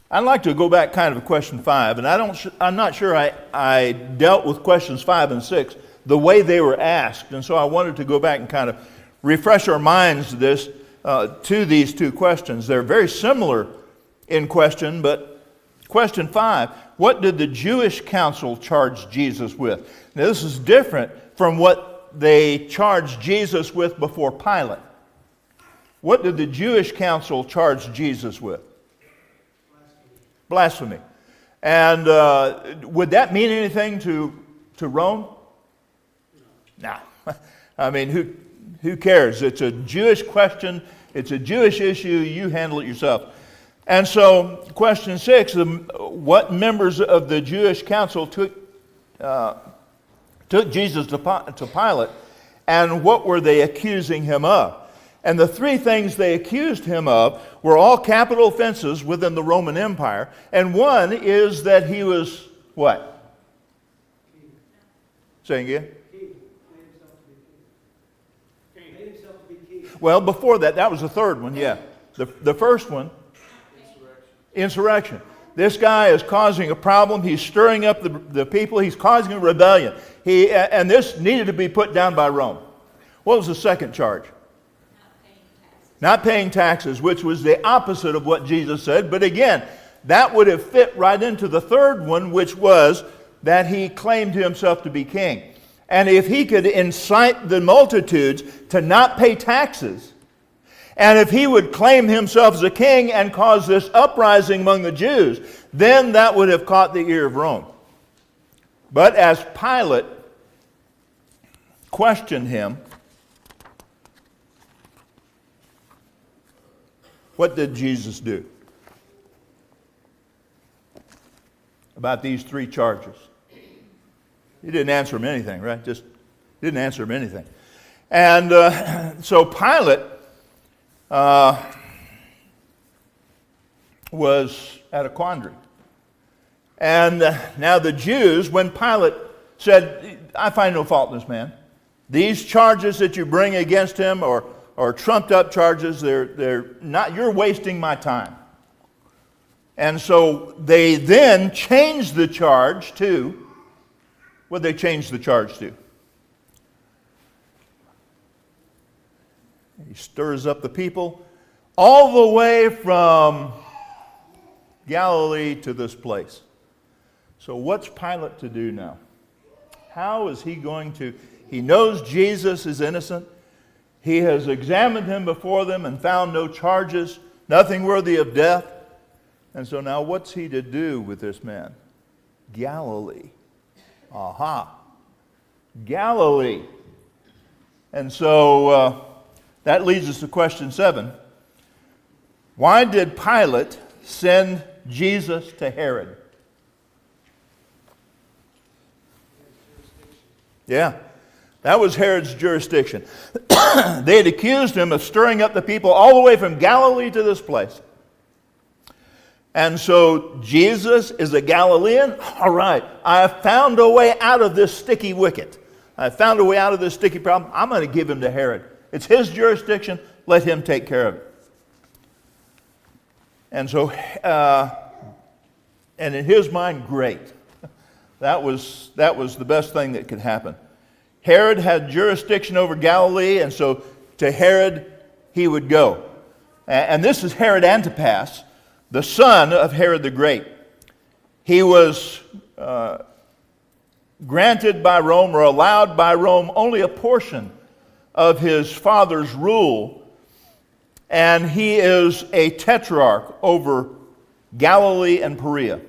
I'd like to go back kind of to question 5, and I'm not sure I dealt with questions 5 and 6 the way they were asked, and so I wanted to go back and kind of refresh our minds to these two questions. They're very similar in question, but question 5, what did the Jewish council charge Jesus with? Now this is different from what they charged Jesus with before Pilate. What did the Jewish council charge Jesus with? Blasphemy. And would that mean anything to Rome? No. I mean, who cares? It's a Jewish question. It's a Jewish issue. You handle it yourself. And so, question 6, what members of the Jewish council took Jesus to Pilate, and what were they accusing him of? And the 3 things they accused him of were all capital offenses within the Roman Empire. And one is that he was what? King. Say again? King. Made himself to be king. Well, before that was the third one, yeah. The first one, insurrection. This guy is causing a problem. He's stirring up the people. He's causing a rebellion. And this needed to be put down by Rome. What was the second charge? Not paying taxes, which was the opposite of what Jesus said. But again, that would have fit right into the third one, which was that he claimed himself to be king. And if he could incite the multitudes to not pay taxes, and if he would claim himself as a king and cause this uprising among the Jews, then that would have caught the ear of Rome. But as Pilate questioned him, what did Jesus do about these 3 charges? He didn't answer him anything, right? Just didn't answer him anything. And so Pilate was at a quandary. And now the Jews, when Pilate said, I find no fault in this man. These charges that you bring against him are trumped up charges. They're not, you're wasting my time. And so they then changed the charge to, what did they change the charge to? He stirs up the people all the way from Galilee to this place. So what's Pilate to do now? How is he going to, he knows Jesus is innocent. He has examined him before them and found no charges, nothing worthy of death. And so now what's he to do with this man? Galilee. Aha. Galilee. And so that leads us to question 7. Why did Pilate send Jesus to Herod? Yeah. That was Herod's jurisdiction. They had accused him of stirring up the people all the way from Galilee to this place. And so Jesus is a Galilean. All right, I have found a way out of this sticky wicket. I have found a way out of this sticky problem. I'm going to give him to Herod. It's his jurisdiction. Let him take care of it. And so, and in his mind, great. That was the best thing that could happen. Herod had jurisdiction over Galilee, and so to Herod he would go. And this is Herod Antipas, the son of Herod the Great. He was granted by Rome, or allowed by Rome, only a portion of his father's rule, and he is a tetrarch over Galilee and Perea.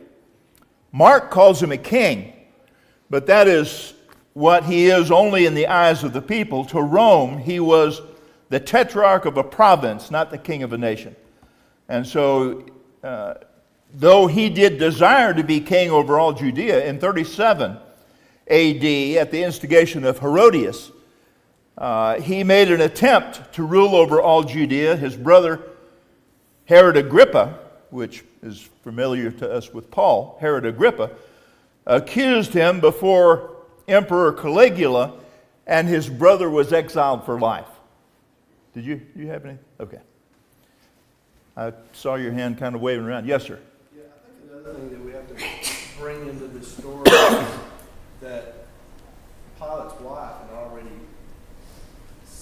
Mark calls him a king, but that is what he is only in the eyes of the people. To Rome, he was the tetrarch of a province, not the king of a nation. And so, though he did desire to be king over all Judea, in 37 A.D., at the instigation of Herodias, he made an attempt to rule over all Judea. His brother, Herod Agrippa, which is familiar to us with Paul, Herod Agrippa, accused him before Emperor Caligula, and his brother was exiled for life. Did you have any? Okay. I saw your hand kind of waving around. Yes, sir. Yeah,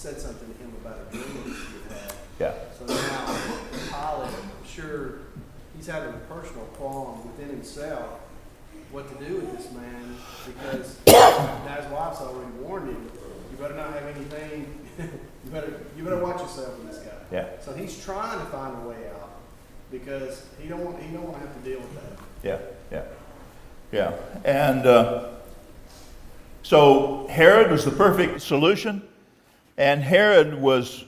said something to him about a dream that he had. Yeah. So now Pilate, I'm sure he's having a personal qualm within himself what to do with this man, because now his wife's already warned him, you better not have anything, you better watch yourself with this guy. Yeah. So he's trying to find a way out because he don't want to have to deal with that. Yeah. And so Herod was the perfect solution, and Herod was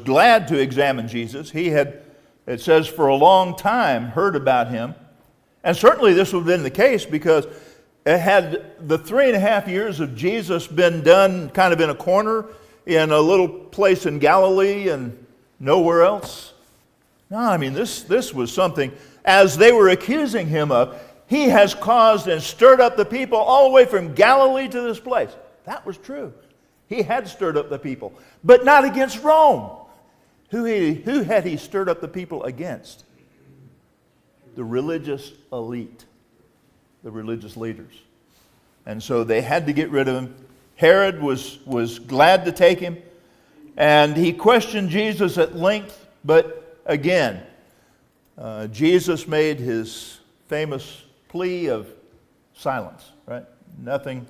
glad to examine Jesus. He had, it says, for a long time heard about him. And certainly this would have been the case, because it had the 3.5 years of Jesus been done kind of in a corner in a little place in Galilee and nowhere else? No, I mean, this was something, as they were accusing him of, he has caused and stirred up the people all the way from Galilee to this place. That was true. He had stirred up the people, but not against Rome. Who had he stirred up the people against? The religious elite, the religious leaders. And so they had to get rid of him. Herod was glad to take him, and he questioned Jesus at length, but again, Jesus made his famous plea of silence, right? Nothing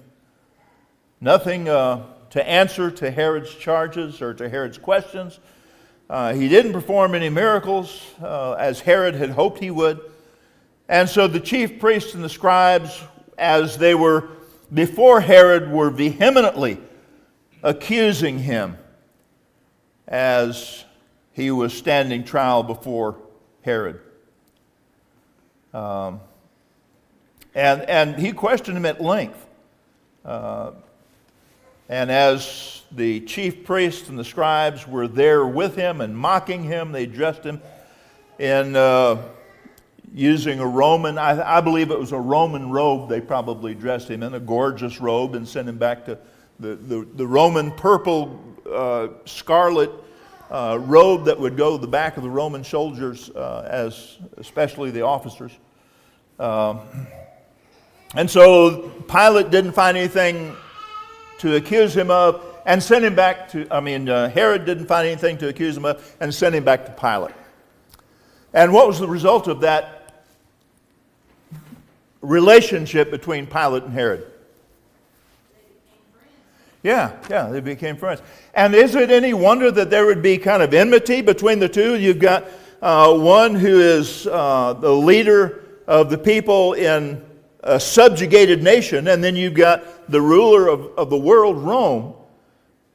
to answer to Herod's charges or to Herod's questions. He didn't perform any miracles as Herod had hoped he would. And so the chief priests and the scribes, as they were before Herod, were vehemently accusing him as he was standing trial before Herod. And he questioned him at length. And as the chief priests and the scribes were there with him and mocking him, they dressed him in using a Roman, I believe it was a Roman robe they probably dressed him in, a gorgeous robe, and sent him back to the Roman purple scarlet robe that would go to the back of the Roman soldiers, as especially the officers. And so Pilate didn't find anything to accuse him of, and sent him back to, Herod didn't find anything to accuse him of, and sent him back to Pilate. And what was the result of that relationship between Pilate and Herod? Yeah, they became friends. And is it any wonder that there would be kind of enmity between the two? You've got one who is the leader of the people in a subjugated nation, and then you've got the ruler of the world, Rome.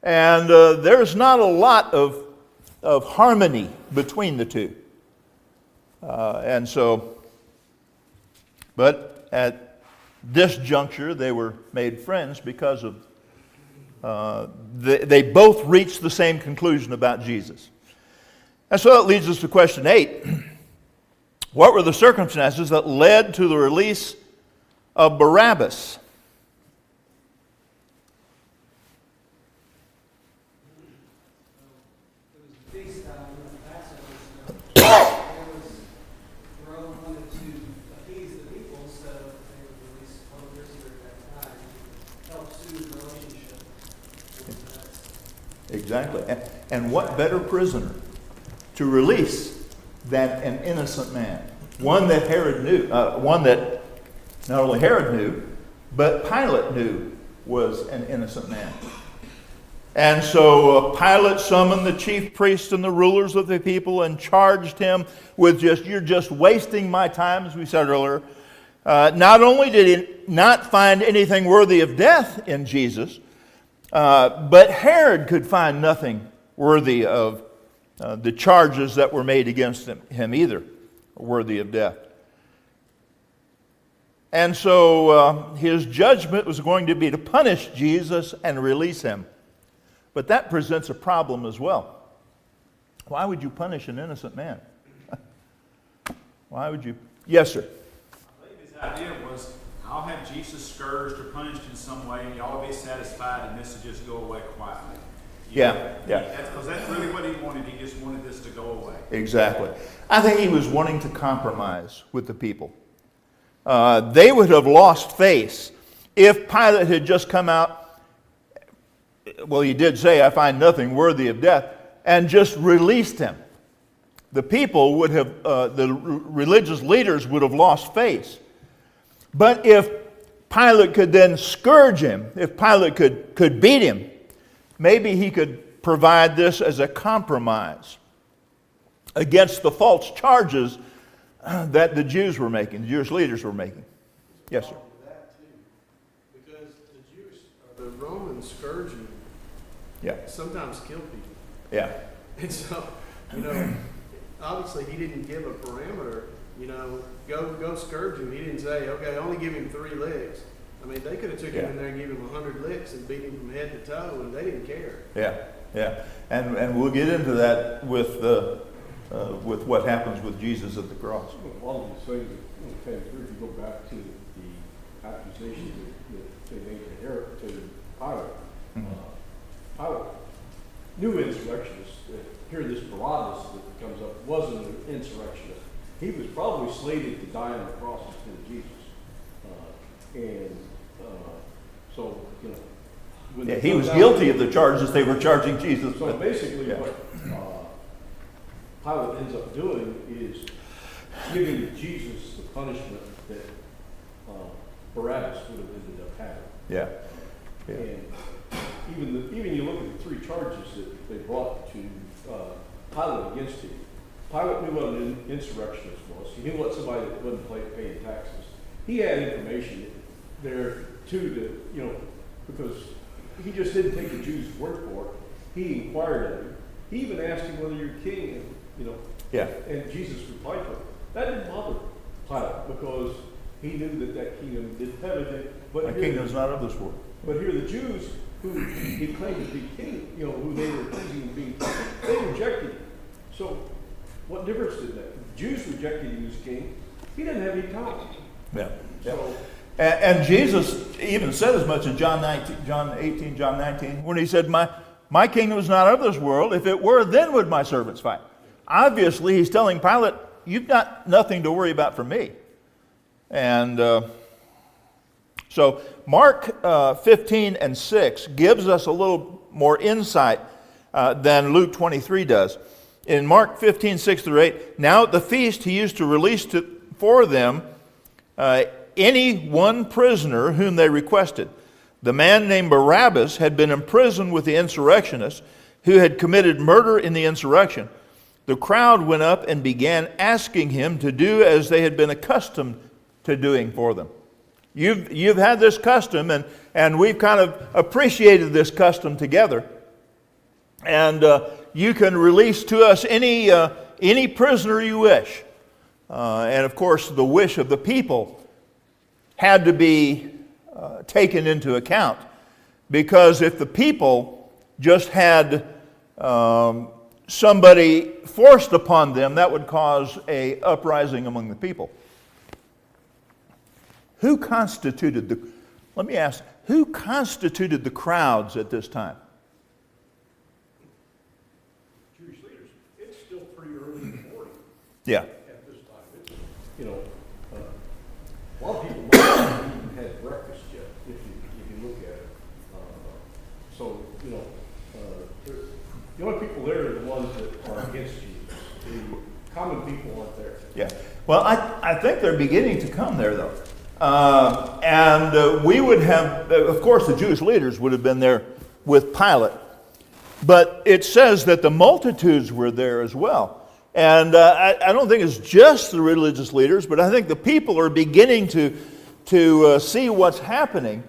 And there's not a lot of harmony between the two. But at this juncture, they were made friends because of they both reached the same conclusion about Jesus. And so that leads us to question 8. What were the circumstances that led to the release of Barabbas? Exactly. And what better prisoner to release than an innocent man? One that Herod knew, one that not only Herod knew, but Pilate knew was an innocent man. And so Pilate summoned the chief priests and the rulers of the people and charged him with you're just wasting my time, as we said earlier. Not only did he not find anything worthy of death in Jesus, but Herod could find nothing worthy of the charges that were made against him either, worthy of death. And so his judgment was going to be to punish Jesus and release him. But that presents a problem as well. Why would you punish an innocent man? Why would you? Yes, sir. I believe his idea was, I'll have Jesus scourged or punished in some way, and y'all will be satisfied, and this will just go away quietly. Yeah. Because that's really what he wanted. He just wanted this to go away. Exactly. I think he was wanting to compromise with the people. They would have lost face if Pilate had just come out well, he did say, I find nothing worthy of death, and just released him. The people would have, the religious leaders would have lost face. But if Pilate could then scourge him, if Pilate could beat him, maybe he could provide this as a compromise against the false charges that the Jews were making, the Jewish leaders were making. Yes, sir. That too, because the Roman scourging Yeah. sometimes kill people. Yeah. And so, obviously he didn't give a parameter, go scourge him. He didn't say, okay, only give him 3 licks. I mean, they could have took him in there and given him 100 licks and beat him from head to toe, and they didn't care. Yeah. And we'll get into that with what happens with Jesus at the cross. One of the things that came through, if you go back to the accusation that they made to Pilate, Pilate knew insurrectionists. Here, this Barabbas that comes up wasn't an insurrectionist. He was probably slated to die on the cross instead of Jesus. So, when Yeah, he was guilty of the charges they were charging Jesus So with. basically, Yeah. what Pilate ends up doing is giving Jesus the punishment that Barabbas would have ended up having. Yeah. Yeah. And even you look at the 3 charges that they brought to Pilate against him. Pilate knew what an insurrectionist was. He knew what somebody that wasn't paying taxes. He had information there too, because he just didn't take the Jews' word for it. He inquired of him. He even asked him whether you're king, Yeah. and Jesus replied to him. That didn't bother Pilate because he knew that kingdom didn't have anything. My But here, kingdom is not of this world. but here the Jews who he claimed to be king, who they were accusing of being king, they rejected him. So what difference did that? The Jews rejected him as king. He didn't have any power. Yeah. Yeah. So And Jesus even said as much in John 18, John 19, when he said, my kingdom is not of this world. If it were, then would my servants fight. Obviously, he's telling Pilate, you've got nothing to worry about from me. And so Mark 15 and 6 gives us a little more insight than Luke 23 does. In Mark 15, 6 through 8, now at the feast he used to release for them any one prisoner whom they requested. The man named Barabbas had been imprisoned with the insurrectionists who had committed murder in the insurrection. The crowd went up and began asking him to do as they had been accustomed to doing for them. You've had this custom, and we've kind of appreciated this custom together. And you can release to us any prisoner you wish. And of course, the wish of the people had to be taken into account, because if the people just had somebody forced upon them, that would cause a uprising among the people. Who constituted who constituted the crowds at this time? Jewish leaders, it's still pretty early in the morning Yeah. at this time. It's, a lot of people might not have even had breakfast yet, if you look at it. The only people there are the ones that are against Jesus. The common people aren't there. Yeah. Well, I think they're beginning to come there, though. And we would have, of course, the Jewish leaders would have been there with Pilate. But it says that the multitudes were there as well. And I don't think it's just the religious leaders, but I think the people are beginning to see what's happening.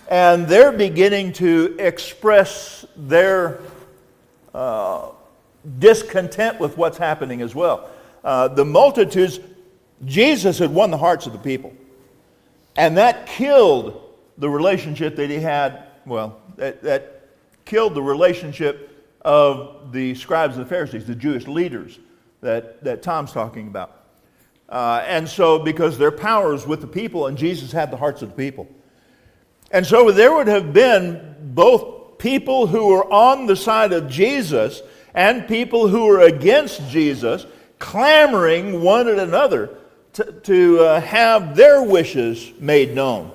And they're beginning to express their discontent with what's happening as well. The multitudes, Jesus had won the hearts of the people. And that killed the relationship that he had, that killed the relationship of the scribes and the Pharisees, the Jewish leaders that Tom's talking about. And so, because their power is with the people, and Jesus had the hearts of the people. And so there would have been both people who were on the side of Jesus and people who were against Jesus, clamoring one at another to have their wishes made known.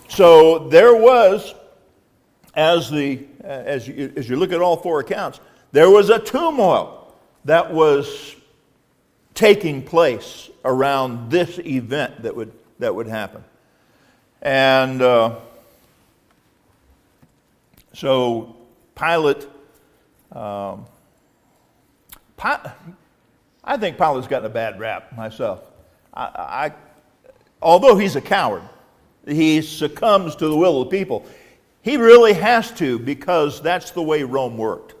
So there was as you look at all four accounts, there was a turmoil that was taking place around this event that would happen. And so Pilate, I think Pilate's gotten a bad rap myself. Although he's a coward, he succumbs to the will of the people. He really has to, because that's the way Rome worked.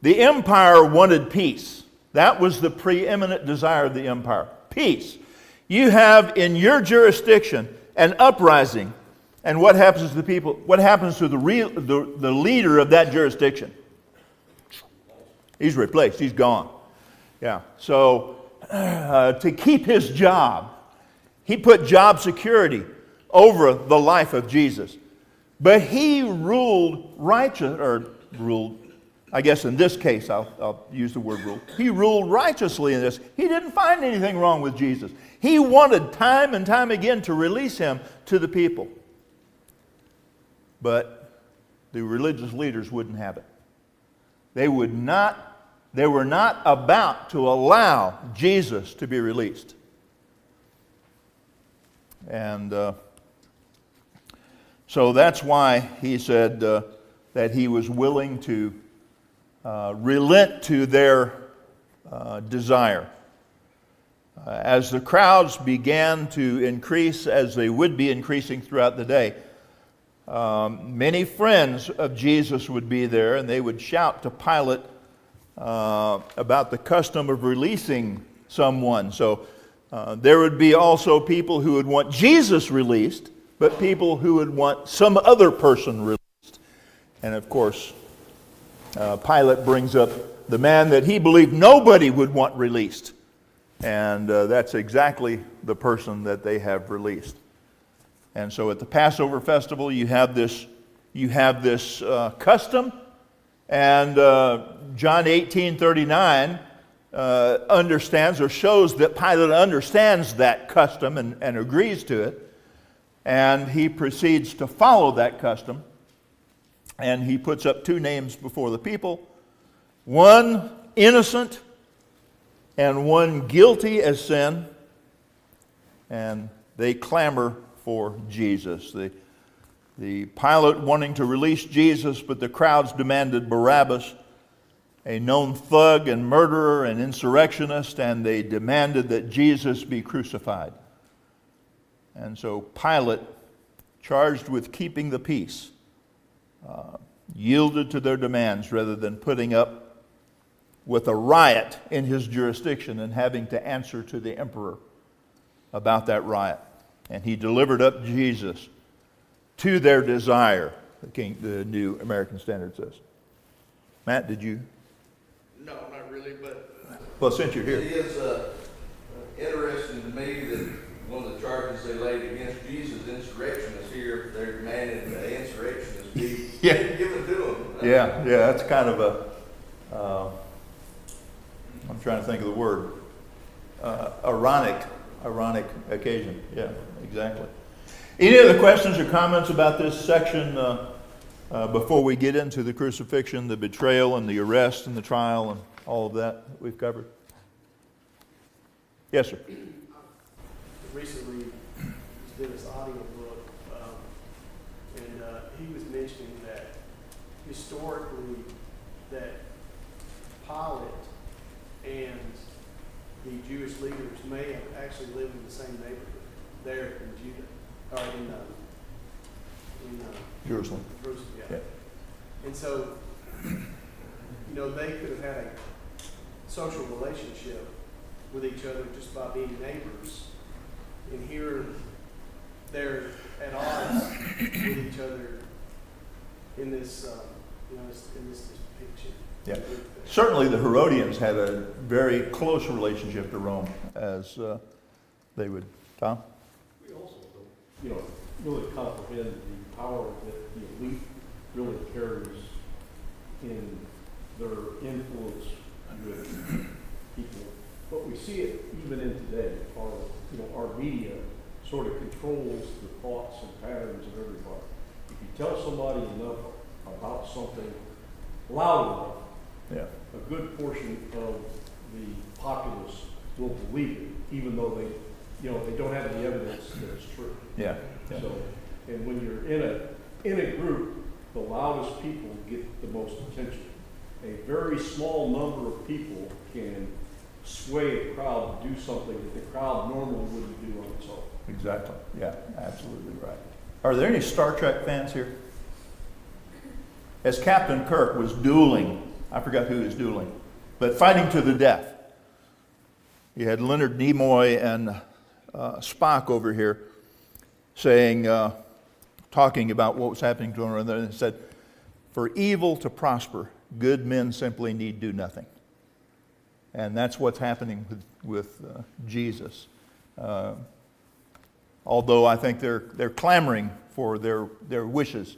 The empire wanted peace. That was the preeminent desire of the empire. Peace. You have in your jurisdiction an uprising, and what happens to the people? What happens to the leader of that jurisdiction? He's replaced. He's gone. Yeah. So to keep his job, he put job security over the life of Jesus. But he ruled righteous, or ruled, I guess in this case, I'll use the word rule. He ruled righteously in this. He didn't find anything wrong with Jesus. He wanted time and time again to release him to the people. But the religious leaders wouldn't have it. They were not about to allow Jesus to be released. And so that's why he said that he was willing to relent to their desire. As the crowds began to increase, as they would be increasing throughout the day, many friends of Jesus would be there, and they would shout to Pilate about the custom of releasing someone. So there would be also people who would want Jesus released, but people who would want some other person released. And of course, Pilate brings up the man that he believed nobody would want released. And that's exactly the person that they have released. And so at the Passover festival, you have this custom, and John 18:39 understands or shows that Pilate understands that custom and agrees to it. And he proceeds to follow that custom. And he puts up two names before the people, one innocent and one guilty as sin. And they clamor for Jesus. The Pilate wanting to release Jesus, but the crowds demanded Barabbas, a known thug and murderer and insurrectionist, and they demanded that Jesus be crucified. And so Pilate, charged with keeping the peace, yielded to their demands rather than putting up with a riot in his jurisdiction and having to answer to the emperor about that riot. And he delivered up Jesus to their desire, the New American Standard says. Matt, did you? No, not really, but Well, since you're it here. is interesting to me that one of the charges they laid against Jesus, insurrectionists here, they're demanding the insurrectionists be Yeah. given to them. Yeah, that's kind of a, I'm trying to think of the word, ironic occasion. Yeah, exactly. Any other questions or comments about this section before we get into the crucifixion, the betrayal, and the arrest, and the trial, and all of that we've covered? Yes, sir. Recently, there's been this audio book, and he was mentioning that historically that Pilate and the Jewish leaders may have actually lived in the same neighborhood there in Judah, or in Jerusalem. Jerusalem, yeah. Yeah. And so, they could have had a social relationship with each other just by being neighbors. And here, they're at odds with each other in this, in this depiction. Yeah. Certainly the Herodians had a very close relationship to Rome, as they would. Tom? We also don't, really comprehend the power that the elite really carries in their influence with people. But we see it even in today. Our media sort of controls the thoughts and patterns of everybody. If you tell somebody enough about something loud enough, Yeah. a good portion of the populace will believe it, even though they don't have any evidence that it's true. Yeah. Yeah. So, and when you're in a group, the loudest people get the most attention. A very small number of people can sway a crowd to do something that the crowd normally wouldn't do on its own. Exactly. Yeah, absolutely right. Are there any Star Trek fans here? As Captain Kirk was dueling, I forgot who he was dueling, but fighting to the death. You had Leonard Nimoy and Spock over here saying, talking about what was happening to one another, and said, "For evil to prosper, good men simply need do nothing." And that's what's happening with Jesus. Although I think they're clamoring for their wishes.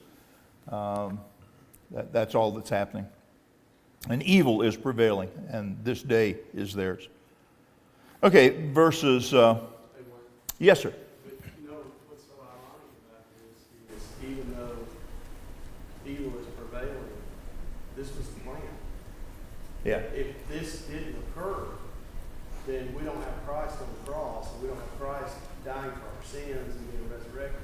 That's all that's happening. And evil is prevailing, and this day is theirs. Okay, verses. Yes, sir. But you know what's so ironic about this is even though evil is prevailing, this was the plan. Yeah. If this didn't occur, then we don't have Christ on the cross, and we don't have Christ dying for our sins and being resurrected.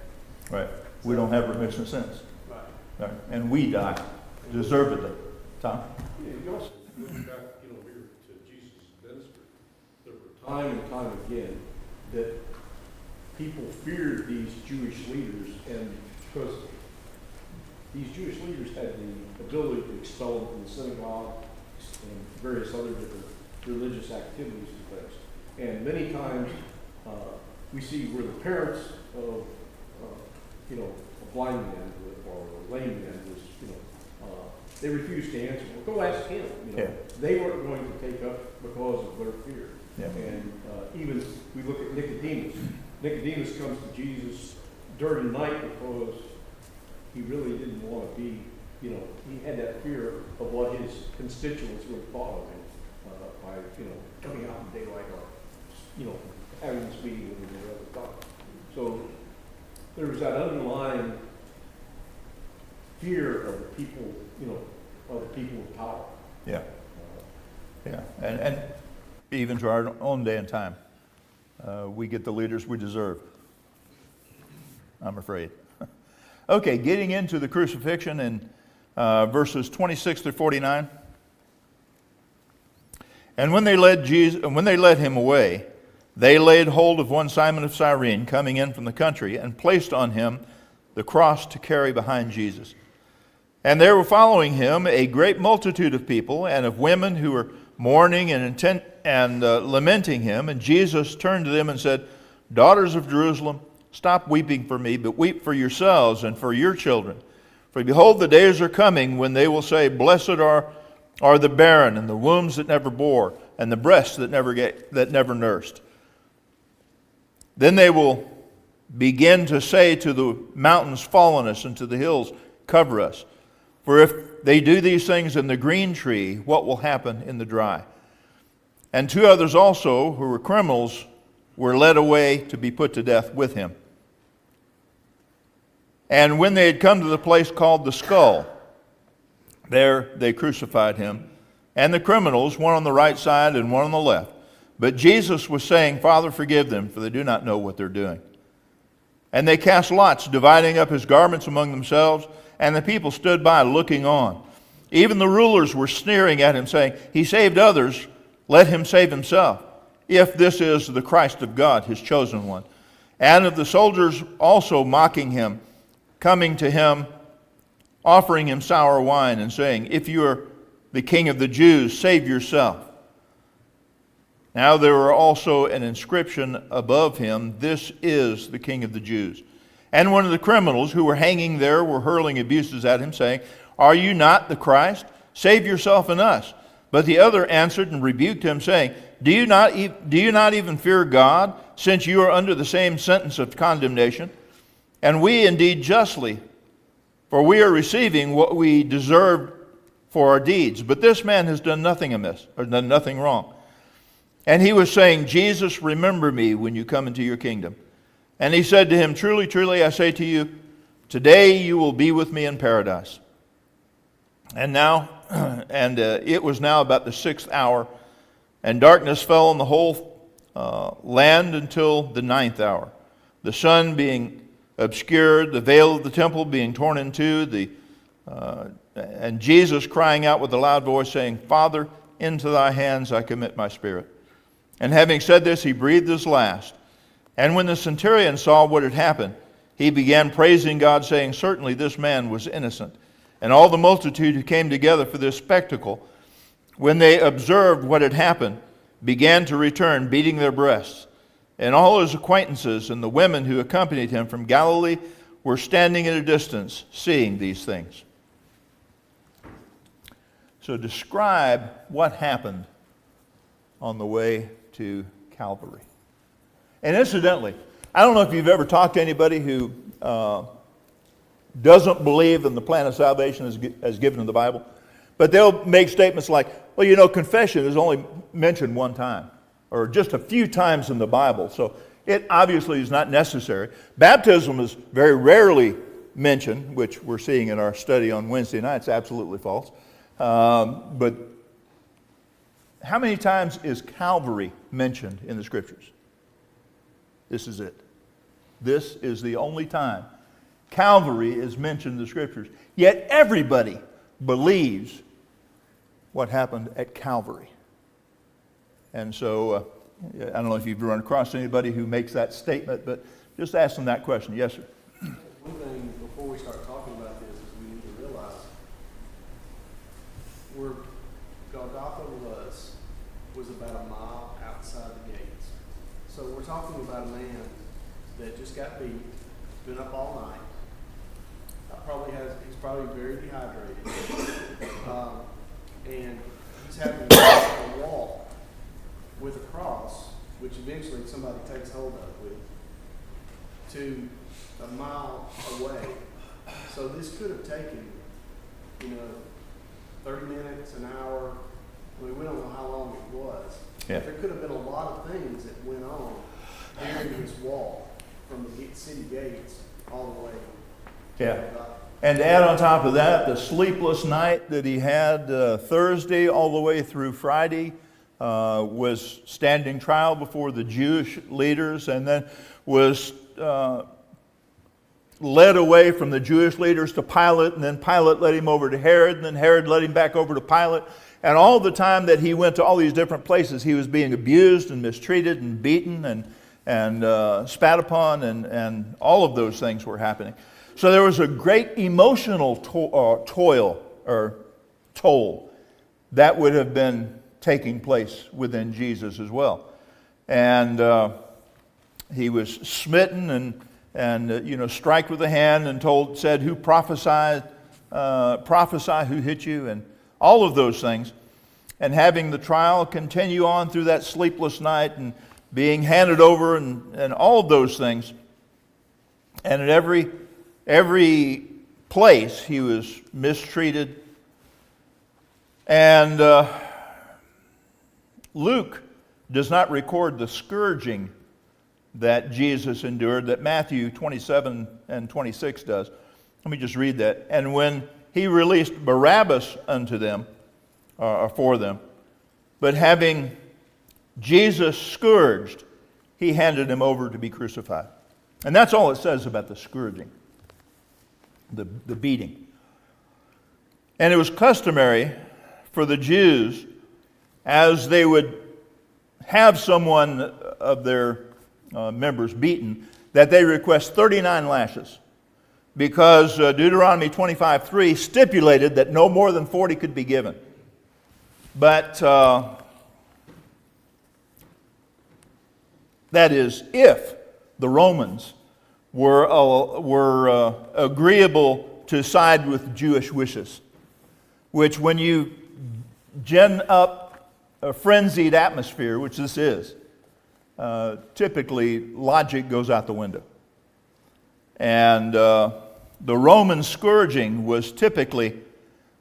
Right. We don't have remission of sins. Right. Right. And we die deservedly. Tom? Yeah, you also look back, here to Jesus' ministry. There were time and time again that people feared these Jewish leaders, and because these Jewish leaders had the ability to expel them from the synagogue and various other different religious activities and things. And many times we see where the parents of a blind man or a lame man was, they refused to answer. Well, go ask him. Yeah. They weren't going to take up because of their fear. Yeah. And even we look at Nicodemus. Nicodemus comes to Jesus during the night because he really didn't want to be, he had that fear of what his constituents would follow him by, coming out in daylight or, having this meeting with him at other time. So there was that underlying fear of the people, of the people with power. Yeah. Yeah. And even to our own day and time, we get the leaders we deserve, I'm afraid. Okay, getting into the crucifixion in verses 26 through 49. And when they led him away, they laid hold of one Simon of Cyrene coming in from the country and placed on him the cross to carry behind Jesus. And there were following him a great multitude of people and of women who were mourning and lamenting him. And Jesus turned to them and said, "Daughters of Jerusalem, stop weeping for me, but weep for yourselves and for your children. For behold, the days are coming when they will say, Blessed are the barren and the wombs that never bore and the breasts that never nursed. Then they will begin to say to the mountains, Fall on us, and to the hills, Cover us. For if they do these things in the green tree, what will happen in the dry? And two others also, who were criminals, were led away to be put to death with him. And when they had come to the place called the Skull, there they crucified him, and the criminals, one on the right side and one on the left. But Jesus was saying, Father, forgive them, for they do not know what they're doing. And they cast lots, dividing up his garments among themselves, and the people stood by looking on. Even the rulers were sneering at him, saying, He saved others, let him save himself, if this is the Christ of God, his chosen one. And of the soldiers also mocking him, coming to him, offering him sour wine, and saying, If you are the king of the Jews, save yourself. Now there were also an inscription above him, This is the King of the Jews. And one of the criminals who were hanging there were hurling abuses at him, saying, Are you not the Christ? Save yourself and us. But the other answered and rebuked him, saying, Do you not even fear God, since you are under the same sentence of condemnation? And we indeed justly, for we are receiving what we deserved for our deeds. But this man has done nothing amiss, or done nothing wrong. And he was saying, Jesus, remember me when you come into your kingdom. And he said to him, Truly, truly, I say to you, Today you will be with me in paradise. And now, it was now about the 6th hour, and darkness fell on the whole land until the 9th hour. The sun being obscured, the veil of the temple being torn in two, and Jesus crying out with a loud voice, saying, Father, into thy hands I commit my spirit. And having said this, he breathed his last. And when the centurion saw what had happened, he began praising God, saying, Certainly this man was innocent. And all the multitude who came together for this spectacle, when they observed what had happened, began to return, beating their breasts. And all his acquaintances and the women who accompanied him from Galilee were standing at a distance, seeing these things. So describe what happened on the way to Calvary. And incidentally, I don't know if you've ever talked to anybody who doesn't believe in the plan of salvation as given in the Bible, but they'll make statements like, well, you know, confession is only mentioned one time, or just a few times in the Bible, so it obviously is not necessary. Baptism is very rarely mentioned, which we're seeing in our study on Wednesday night. It's absolutely false. But how many times is Calvary mentioned in the Scriptures? This is it. This is the only time Calvary is mentioned in the Scriptures. Yet everybody believes what happened at Calvary. And so, I don't know if you've run across anybody who makes that statement, but just ask them that question. Yes, sir. One thing before we start talking about this is we need to realize where Golgotha was about a mile outside the gates. So we're talking about a man that just got beat, been up all night. He's probably very dehydrated, and he's having to walk with a cross, which eventually somebody takes hold of with, to a mile away. So this could have taken, 30 minutes, an hour. I mean, we don't know how long it was. Yeah. There could have been a lot of things that went on during this walk from the city gates all the way. Yeah. And to add on top of that, the sleepless night that he had Thursday all the way through Friday, was standing trial before the Jewish leaders, and then was led away from the Jewish leaders to Pilate, and then Pilate led him over to Herod, and then Herod led him back over to Pilate. And all the time that he went to all these different places, he was being abused and mistreated and beaten and spat upon, and all of those things were happening. So there was a great emotional toil or toll that would have been taking place within Jesus as well. And he was smitten and strike with a hand and said, who prophesied, prophesy who hit you, and all of those things. And having the trial continue on through that sleepless night and being handed over and all of those things. And at every place he was mistreated. And Luke does not record the scourging that Jesus endured, that Matthew 27 and 26 does. Let me just read that. And when he released Barabbas unto them, for them, but having Jesus scourged, he handed him over to be crucified. And that's all it says about the scourging, the beating. And it was customary for the Jews, as they would have someone of their members beaten, that they request 39 lashes, because Deuteronomy 25:3 stipulated that no more than 40 could be given. But that is, if the Romans were agreeable to side with Jewish wishes, which when you gin up a frenzied atmosphere, which this is, typically logic goes out the window. And the Roman scourging was typically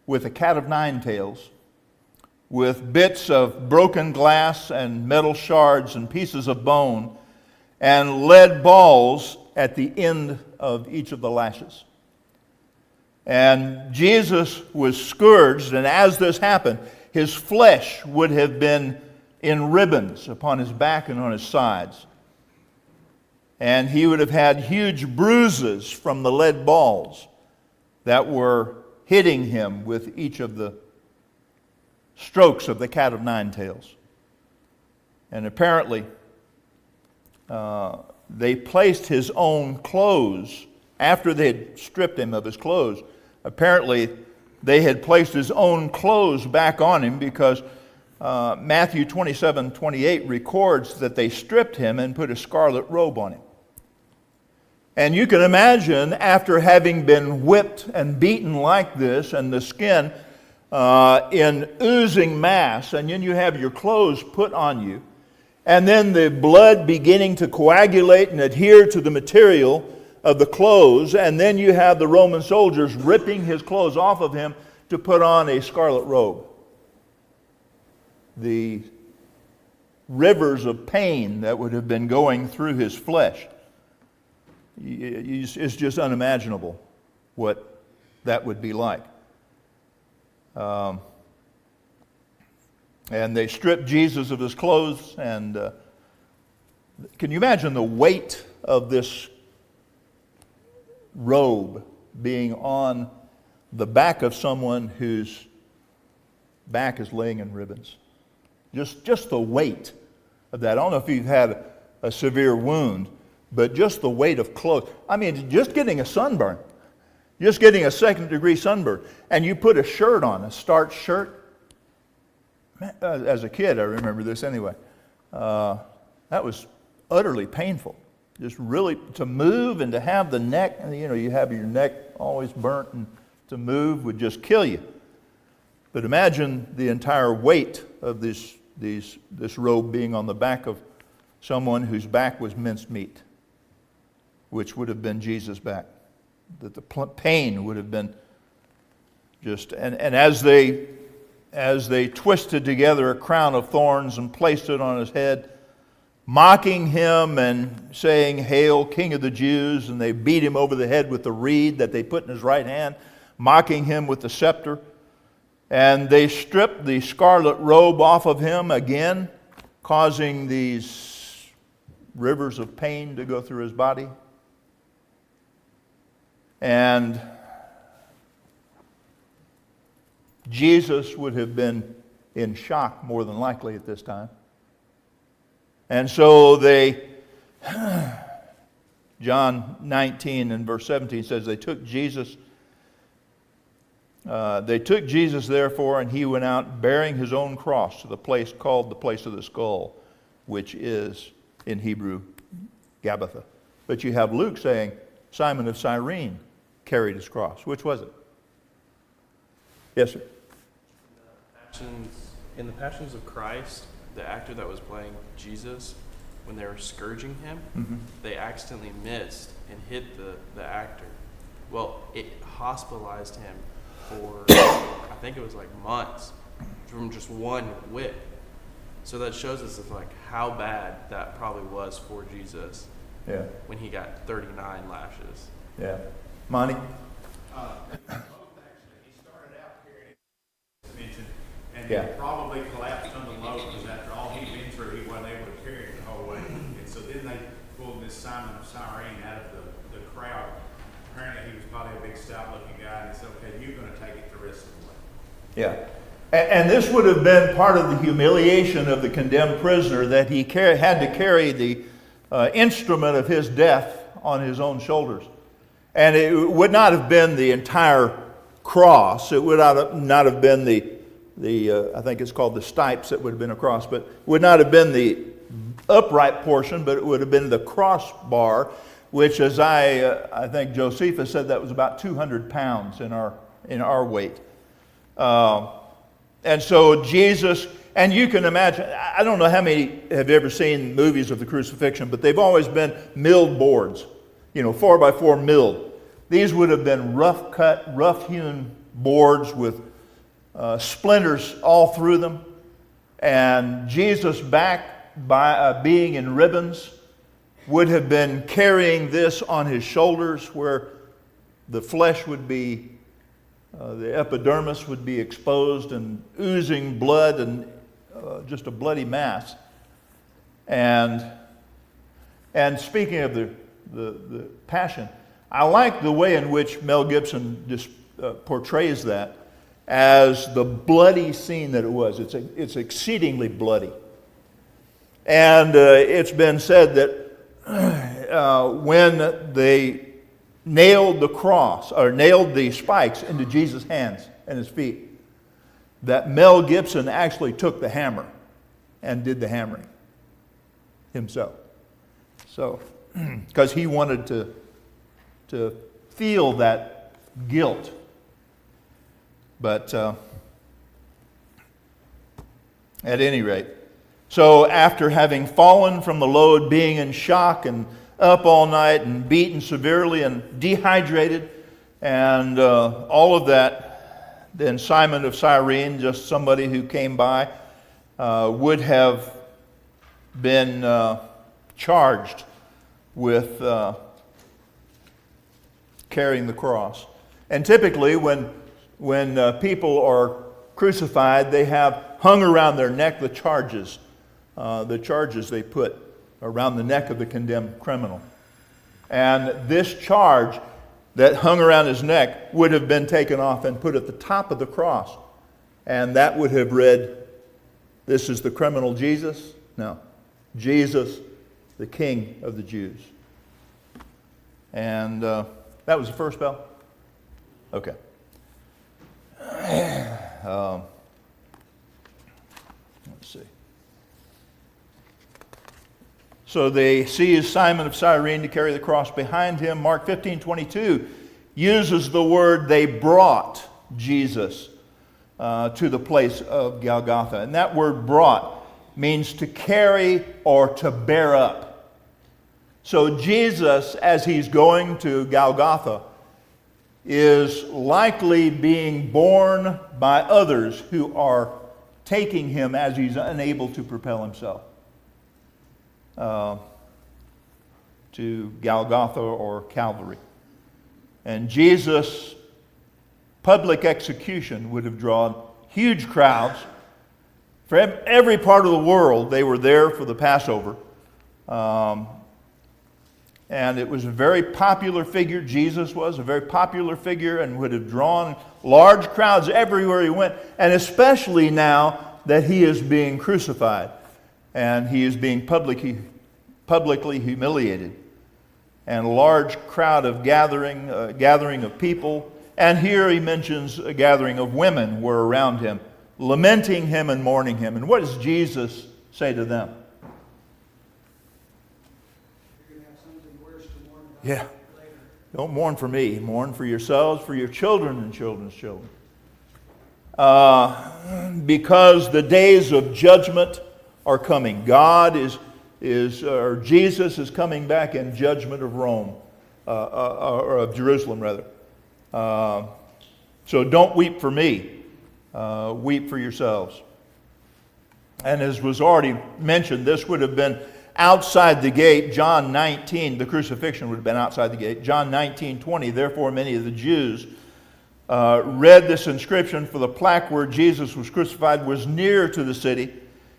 with a cat of nine tails, with bits of broken glass and metal shards and pieces of bone and lead balls at the end of each of the lashes. And Jesus was scourged, and as this happened, his flesh would have been in ribbons upon his back and on his sides. And he would have had huge bruises from the lead balls that were hitting him with each of the strokes of the cat of nine tails. And apparently, they placed his own clothes, after they had stripped him of his clothes, apparently they had placed his own clothes back on him, because Matthew 27:28 records that they stripped him and put a scarlet robe on him. And you can imagine, after having been whipped and beaten like this, and the skin in oozing mass, and then you have your clothes put on you, and then the blood beginning to coagulate and adhere to the material of the clothes, and then you have the Roman soldiers ripping his clothes off of him to put on a scarlet robe. The rivers of pain that would have been going through his flesh, it's just unimaginable what that would be like. And they stripped Jesus of his clothes, and can you imagine the weight of this robe being on the back of someone whose back is laying in ribbons? Just the weight of that. I don't know if you've had a severe wound, but just the weight of clothes. I mean, just getting a sunburn, just getting a second-degree sunburn, and you put a shirt on, a starched shirt. Man, as a kid, I remember this anyway. That was utterly painful. Just really, to move and to have the neck, you have your neck always burnt, and to move would just kill you. But imagine the entire weight of this robe being on the back of someone whose back was minced meat, which would have been Jesus' back. That the pain would have been just, and as they twisted together a crown of thorns and placed it on his head, mocking him and saying, "Hail, King of the Jews," and they beat him over the head with the reed that they put in his right hand, mocking him with the scepter. And they stripped the scarlet robe off of him again, causing these rivers of pain to go through his body. And Jesus would have been in shock more than likely at this time. And so John 19 and verse 17 says, they took Jesus therefore, and he went out bearing his own cross to the place called the place of the skull, which is in Hebrew Gabbatha. But you have Luke saying Simon of Cyrene carried his cross. Which was it? Yes, sir. In the Passions of Christ, the actor that was playing Jesus, when they were scourging him, they accidentally missed and hit the actor. Well, it hospitalized him for, I think it was like months, from just one whip. So that shows us like how bad that probably was for Jesus. Yeah. When he got 39 lashes. Yeah. Monty? Actually, he started out carrying suspension and Yeah. then probably collapsed under load because after all he'd been through, he wasn't able to carry it the whole way. And so then they pulled this Simon of Cyrene out of the crowd. Apparently he was probably a big stout-looking guy, and they said, "Okay, you're going to take it the rest of the way." Yeah. And this would have been part of the humiliation of the condemned prisoner, that he had to carry the instrument of his death on his own shoulders. And it would not have been the entire cross. It would not have been the I think it's called the stipes that would have been across, but it would not have been the upright portion, but it would have been the crossbar, which, as I think Josephus said, that was about 200 pounds in our weight. And so Jesus, and you can imagine, I don't know how many have ever seen movies of the crucifixion, but they've always been milled boards, 4x4 milled. These would have been rough cut, rough hewn boards with splinters all through them. And Jesus, back by being in ribbons, would have been carrying this on his shoulders, where the flesh would be The epidermis would be exposed and oozing blood and just a bloody mass. And speaking of the passion, I like the way in which Mel Gibson portrays that as the bloody scene that it was. It's exceedingly bloody. And it's been said that when they nailed the cross, or nailed the spikes into Jesus' hands and his feet, that Mel Gibson actually took the hammer and did the hammering himself. So, because he wanted to feel that guilt. But at any rate, so after having fallen from the load, being in shock and up all night and beaten severely and dehydrated and all of that, then Simon of Cyrene, just somebody who came by, would have been charged with carrying the cross. And typically when people are crucified, they have hung around their neck the charges they put around the neck of the condemned criminal. And this charge that hung around his neck would have been taken off and put at the top of the cross. And that would have read, "This is the criminal Jesus?" No. "Jesus, the King of the Jews." And that was the first bell? Okay. Let's see. So they seized Simon of Cyrene to carry the cross behind him. Mark 15:22 uses the word "they brought Jesus" to the place of Golgotha. And that word "brought" means to carry or to bear up. So Jesus, as he's going to Golgotha, is likely being borne by others who are taking him as he's unable to propel himself to Golgotha or Calvary. And Jesus' public execution would have drawn huge crowds from every part of the world. They were there for the Passover. And it was a very popular figure. Jesus was a very popular figure and would have drawn large crowds everywhere he went, and especially now that he is being crucified and he is being publicly humiliated. And a large crowd of gathering of people. And here he mentions a gathering of women were around him, lamenting him and mourning him. And what does Jesus say to them? Yeah. Don't mourn for me. Mourn for yourselves, for your children and children's children. Because the days of judgment are coming. Jesus is coming back in judgment of Rome, or of Jerusalem rather. So don't weep for me. Weep for yourselves. And as was already mentioned, this would have been outside the gate. John 19, the crucifixion would have been outside the gate. John 19:20, therefore many of the Jews read this inscription, for the plaque where Jesus was crucified was near to the city,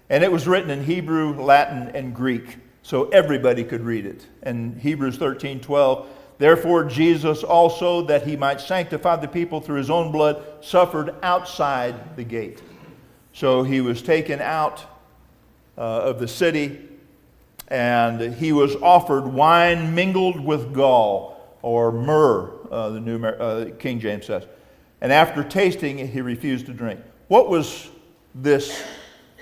and it was written in Hebrew, Latin, and Greek, so everybody could read it. And Hebrews 13:12, therefore Jesus also, that he might sanctify the people through his own blood, suffered outside the gate. So he was taken out of the city, and he was offered wine mingled with gall, or myrrh, the New King James says. And after tasting it, he refused to drink. What was this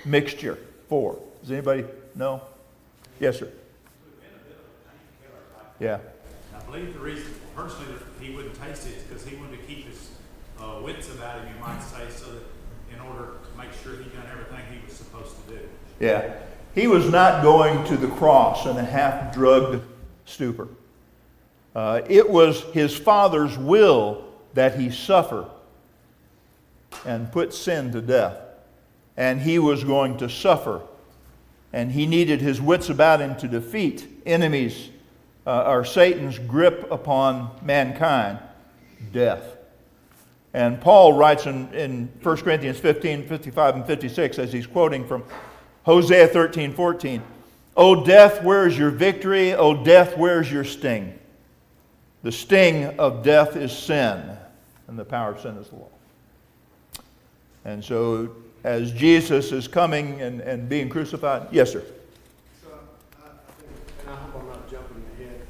mixture for? Does anybody know? Yes, sir. Yeah. I believe the reason, personally, that he wouldn't taste it is because he wanted to keep his wits about him, you might say, so that in order to make sure he done everything he was supposed to do. Yeah. He was not going to the cross in a half-drugged stupor. It was his Father's will that he suffer and put sin to death. And he was going to suffer. And he needed his wits about him to defeat enemies, or Satan's grip upon mankind, death. And Paul writes in 1 Corinthians 15, 55, and 56, as he's quoting from Hosea 13, 14, "O death, where is your victory? O death, where is your sting? The sting of death is sin, and the power of sin is the law." And so, as Jesus is coming and being crucified, yes, sir. So I think, and I hope I'm not jumping ahead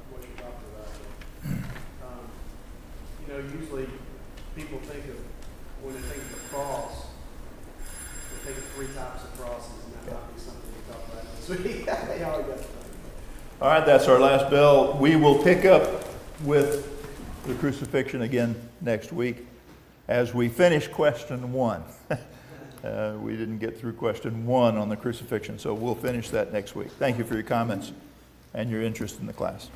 what you're talking about. Usually people think of, when they think of the cross, they think of 3 types of crosses, and that might be something to talk about this week. They always got to think about. All right, that's our last bell. We will pick up with the crucifixion again next week as we finish question 1. We didn't get through question 1 on the crucifixion, so we'll finish that next week. Thank you for your comments and your interest in the class.